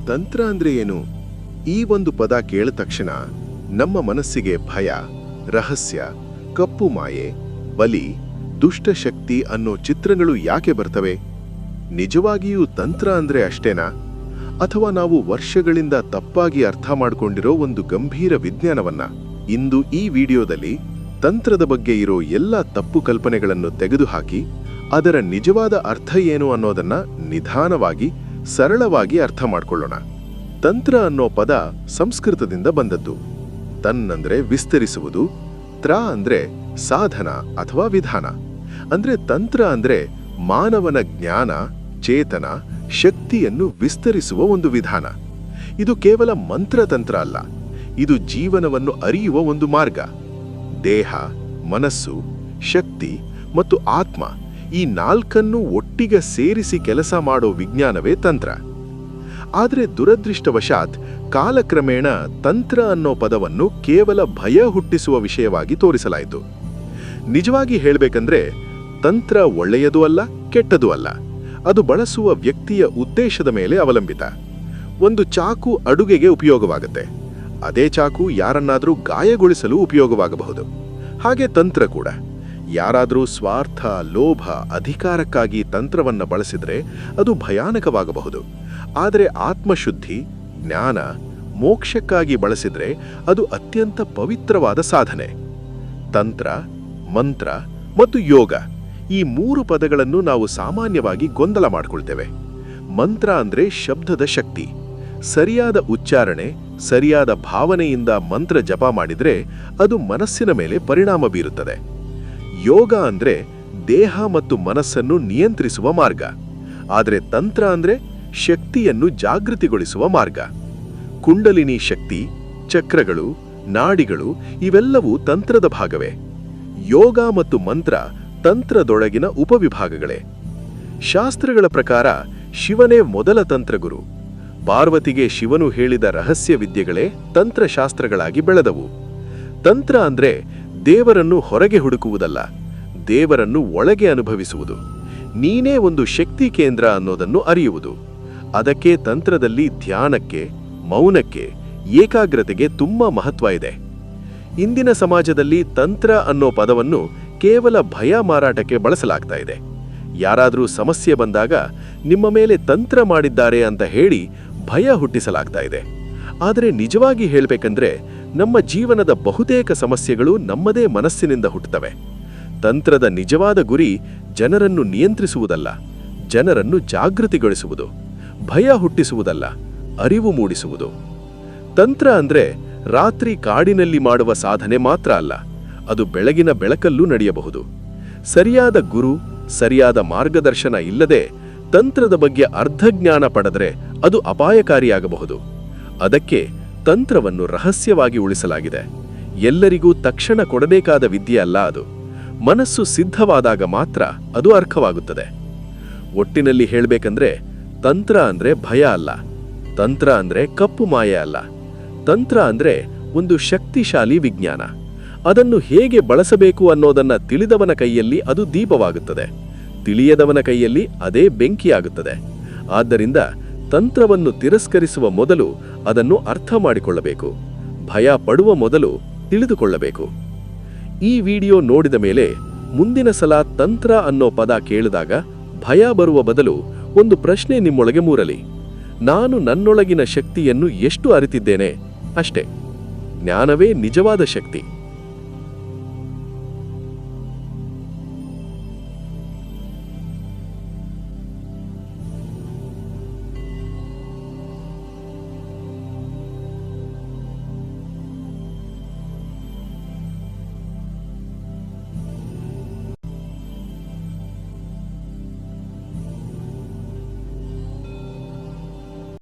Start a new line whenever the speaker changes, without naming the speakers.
ತಂತ್ರ ಅಂದ್ರೆ ಏನು? ಈ ಒಂದು ಪದ ಕೇಳಿದ ತಕ್ಷಣ ನಮ್ಮ ಮನಸ್ಸಿಗೆ ಭಯ, ರಹಸ್ಯ, ಕಪ್ಪು ಮಾಯೆ, ಬಲಿ, ದುಷ್ಟಶಕ್ತಿ ಅನ್ನೋ ಚಿತ್ರಗಳು ಯಾಕೆ ಬರ್ತವೆ? ನಿಜವಾಗಿಯೂ ತಂತ್ರ ಅಂದ್ರೆ ಅಷ್ಟೇನಾ? ಅಥವಾ ನಾವು ವರ್ಷಗಳಿಂದ ತಪ್ಪಾಗಿ ಅರ್ಥ ಮಾಡಿಕೊಂಡಿರೋ ಒಂದು ಗಂಭೀರ ವಿಜ್ಞಾನವನ್ನ? ಇಂದು ಈ ವಿಡಿಯೋದಲ್ಲಿ ತಂತ್ರದ ಬಗ್ಗೆ ಇರೋ ಎಲ್ಲ ತಪ್ಪು ಕಲ್ಪನೆಗಳನ್ನು ತೆಗೆದುಹಾಕಿ ಅದರ ನಿಜವಾದ ಅರ್ಥ ಏನು ಅನ್ನೋದನ್ನ ನಿಧಾನವಾಗಿ, ಸರಳವಾಗಿ ಅರ್ಥ ಮಾಡ್ಕೊಳ್ಳೋಣ. ತಂತ್ರ ಅನ್ನೋ ಪದ ಸಂಸ್ಕೃತದಿಂದ ಬಂದದ್ದು. ತನ್ ಅಂದ್ರೆ ವಿಸ್ತರಿಸುವುದು, ತ್ರ ಅಂದ್ರೆ ಸಾಧನ ಅಥವಾ ವಿಧಾನ. ಅಂದ್ರೆ ತಂತ್ರ ಅಂದ್ರೆ ಮಾನವನ ಜ್ಞಾನ, ಚೇತನ, ಶಕ್ತಿಯನ್ನು ವಿಸ್ತರಿಸುವ ಒಂದು ವಿಧಾನ. ಇದು ಕೇವಲ ಮಂತ್ರತಂತ್ರ ಅಲ್ಲ, ಇದು ಜೀವನವನ್ನು ಅರಿಯುವ ಒಂದು ಮಾರ್ಗ. ದೇಹ, ಮನಸ್ಸು, ಶಕ್ತಿ ಮತ್ತು ಆತ್ಮ ಈ ನಾಲ್ಕನ್ನು ಒಟ್ಟಿಗೆ ಸೇರಿಸಿ ಕೆಲಸ ಮಾಡೋ ವಿಜ್ಞಾನವೇ ತಂತ್ರ. ಆದರೆ ದುರದೃಷ್ಟವಶಾತ್ ಕಾಲಕ್ರಮೇಣ ತಂತ್ರ ಅನ್ನೋ ಪದವನ್ನು ಕೇವಲ ಭಯ ಹುಟ್ಟಿಸುವ ವಿಷಯವಾಗಿ ತೋರಿಸಲಾಯಿತು. ನಿಜವಾಗಿ ಹೇಳಬೇಕಂದ್ರೆ ತಂತ್ರ ಒಳ್ಳೆಯದೂ ಅಲ್ಲ, ಕೆಟ್ಟದೂ ಅಲ್ಲ. ಅದು ಬಳಸುವ ವ್ಯಕ್ತಿಯ ಉದ್ದೇಶದ ಮೇಲೆ ಅವಲಂಬಿತ. ಒಂದು ಚಾಕು ಅಡುಗೆಗೆ ಉಪಯೋಗವಾಗುತ್ತೆ, ಅದೇ ಚಾಕು ಯಾರನ್ನಾದರೂ ಗಾಯಗೊಳಿಸಲು ಉಪಯೋಗವಾಗಬಹುದು. ಹಾಗೆ ತಂತ್ರ ಕೂಡ. ಯಾರಾದರೂ ಸ್ವಾರ್ಥ, ಲೋಭ, ಅಧಿಕಾರಕ್ಕಾಗಿ ತಂತ್ರವನ್ನು ಬಳಸಿದ್ರೆ ಅದು ಭಯಾನಕವಾಗಬಹುದು. ಆದರೆ ಆತ್ಮಶುದ್ಧಿ, ಜ್ಞಾನ, ಮೋಕ್ಷಕ್ಕಾಗಿ ಬಳಸಿದ್ರೆ ಅದು ಅತ್ಯಂತ ಪವಿತ್ರವಾದ ಸಾಧನೆ. ತಂತ್ರ, ಮಂತ್ರ ಮತ್ತು ಯೋಗ ಈ ಮೂರು ಪದಗಳನ್ನು ನಾವು ಸಾಮಾನ್ಯವಾಗಿ ಗೊಂದಲ ಮಾಡಿಕೊಳ್ತೇವೆ. ಮಂತ್ರ ಅಂದ್ರೆ ಶಬ್ದದ ಶಕ್ತಿ. ಸರಿಯಾದ ಉಚ್ಚಾರಣೆ, ಸರಿಯಾದ ಭಾವನೆಯಿಂದ ಮಂತ್ರ ಜಪ ಮಾಡಿದ್ರೆ ಅದು ಮನಸ್ಸಿನ ಮೇಲೆ ಪರಿಣಾಮ ಬೀರುತ್ತದೆ. ಯೋಗ ಅಂದ್ರೆ ದೇಹ ಮತ್ತು ಮನಸ್ಸನ್ನು ನಿಯಂತ್ರಿಸುವ ಮಾರ್ಗ. ಆದರೆ ತಂತ್ರ ಅಂದ್ರೆ ಶಕ್ತಿಯನ್ನು ಜಾಗೃತಿಗೊಳಿಸುವ ಮಾರ್ಗ. ಕುಂಡಲಿನಿ ಶಕ್ತಿ, ಚಕ್ರಗಳು, ನಾಡಿಗಳು ಇವೆಲ್ಲವೂ ತಂತ್ರದ ಭಾಗವೇ. ಯೋಗ ಮತ್ತು ಮಂತ್ರ ತಂತ್ರದೊಳಗಿನ ಉಪವಿಭಾಗಗಳೇ. ಶಾಸ್ತ್ರಗಳ ಪ್ರಕಾರ ಶಿವನೇ ಮೊದಲ ತಂತ್ರಗುರು. ಪಾರ್ವತಿಗೆ ಶಿವನು ಹೇಳಿದ ರಹಸ್ಯ ವಿದ್ಯೆಗಳೇ ತಂತ್ರಶಾಸ್ತ್ರಗಳಾಗಿ ಬೆಳೆದವು. ತಂತ್ರ ಅಂದ್ರೆ ದೇವರನ್ನು ಹೊರಗೆ ಹುಡುಕುವುದಲ್ಲ, ದೇವರನ್ನು ಒಳಗೆ ಅನುಭವಿಸುವುದು. ನೀನೇ ಒಂದು ಶಕ್ತಿ ಕೇಂದ್ರ ಅನ್ನೋದನ್ನು ಅರಿಯುವುದು. ಅದಕ್ಕೆ ತಂತ್ರದಲ್ಲಿ ಧ್ಯಾನಕ್ಕೆ, ಮೌನಕ್ಕೆ, ಏಕಾಗ್ರತೆಗೆ ತುಂಬಾ ಮಹತ್ವ ಇದೆ. ಇಂದಿನ ಸಮಾಜದಲ್ಲಿ ತಂತ್ರ ಅನ್ನೋ ಪದವನ್ನು ಕೇವಲ ಭಯ ಮಾರಾಟಕ್ಕೆ ಬಳಸಲಾಗ್ತಾ ಇದೆ. ಯಾರಾದರೂ ಸಮಸ್ಯೆ ಬಂದಾಗ ನಿಮ್ಮ ಮೇಲೆ ತಂತ್ರ ಮಾಡಿದ್ದಾರೆ ಅಂತ ಹೇಳಿ ಭಯ ಹುಟ್ಟಿಸಲಾಗ್ತಾ ಇದೆ. ಆದರೆ ನಿಜವಾಗಿ ಹೇಳಬೇಕಂದ್ರೆ ನಮ್ಮ ಜೀವನದ ಬಹುತೇಕ ಸಮಸ್ಯೆಗಳು ನಮ್ಮದೇ ಮನಸ್ಸಿನಿಂದ ಹುಟ್ಟುತ್ತವೆ. ತಂತ್ರದ ನಿಜವಾದ ಗುರಿ ಜನರನ್ನು ನಿಯಂತ್ರಿಸುವುದಲ್ಲ, ಜನರನ್ನು ಜಾಗೃತಿಗೊಳಿಸುವುದು. ಭಯ ಹುಟ್ಟಿಸುವುದಲ್ಲ, ಅರಿವು ಮೂಡಿಸುವುದು. ತಂತ್ರ ಅಂದ್ರೆ ರಾತ್ರಿ ಕಾಡಿನಲ್ಲಿ ಮಾಡುವ ಸಾಧನೆ ಮಾತ್ರ ಅಲ್ಲ, ಅದು ಬೆಳಗಿನ ಬೆಳಕಲ್ಲೂ ನಡೆಯಬಹುದು. ಸರಿಯಾದ ಗುರು, ಸರಿಯಾದ ಮಾರ್ಗದರ್ಶನ ಇಲ್ಲದೆ ತಂತ್ರದ ಬಗ್ಗೆ ಅರ್ಧಜ್ಞಾನ ಪಡೆದರೆ ಅದು ಅಪಾಯಕಾರಿಯಾಗಬಹುದು. ಅದಕ್ಕೆ ತಂತ್ರವನ್ನು ರಹಸ್ಯವಾಗಿ ಉಳಿಸಲಾಗಿದೆ. ಎಲ್ಲರಿಗೂ ತಕ್ಷಣ ಕೊಡಬೇಕಾದ ವಿದ್ಯೆ ಅಲ್ಲ ಅದು. ಮನಸ್ಸು ಸಿದ್ಧವಾದಾಗ ಮಾತ್ರ ಅದು ಅರ್ಥವಾಗುತ್ತದೆ. ಒಟ್ಟಿನಲ್ಲಿ ಹೇಳಬೇಕಂದ್ರೆ ತಂತ್ರ ಅಂದ್ರೆ ಭಯ ಅಲ್ಲ, ತಂತ್ರ ಅಂದ್ರೆ ಕಪ್ಪು ಮಾಯೆ ಅಲ್ಲ. ತಂತ್ರ ಅಂದ್ರೆ ಒಂದು ಶಕ್ತಿಶಾಲಿ ವಿಜ್ಞಾನ. ಅದನ್ನು ಹೇಗೆ ಬಳಸಬೇಕು ಅನ್ನೋದನ್ನ ತಿಳಿದವನ ಕೈಯಲ್ಲಿ ಅದು ದೀಪವಾಗುತ್ತದೆ, ತಿಳಿಯದವನ ಕೈಯಲ್ಲಿ ಅದೇ ಬೆಂಕಿಯಾಗುತ್ತದೆ. ಆದ್ದರಿಂದ ತಂತ್ರವನ್ನು ತಿರಸ್ಕರಿಸುವ ಮೊದಲು ಅದನ್ನು ಅರ್ಥ ಮಾಡಿಕೊಳ್ಳಬೇಕು, ಭಯ ಪಡುವ ಮೊದಲು ತಿಳಿದುಕೊಳ್ಳಬೇಕು. ಈ ವಿಡಿಯೋ ನೋಡಿದ ಮೇಲೆ ಮುಂದಿನ ಸಲ ತಂತ್ರ ಅನ್ನೋ ಪದ ಕೇಳಿದಾಗ ಭಯ ಬರುವ ಬದಲು ಒಂದು ಪ್ರಶ್ನೆ ನಿಮ್ಮೊಳಗೆ ಮೂರಲಿ. ನಾನು ನನ್ನೊಳಗಿನ ಶಕ್ತಿಯನ್ನು ಎಷ್ಟು ಅರಿತಿದ್ದೇನೆ? ಅಷ್ಟೇ. ಜ್ಞಾನವೇ ನಿಜವಾದ ಶಕ್ತಿ.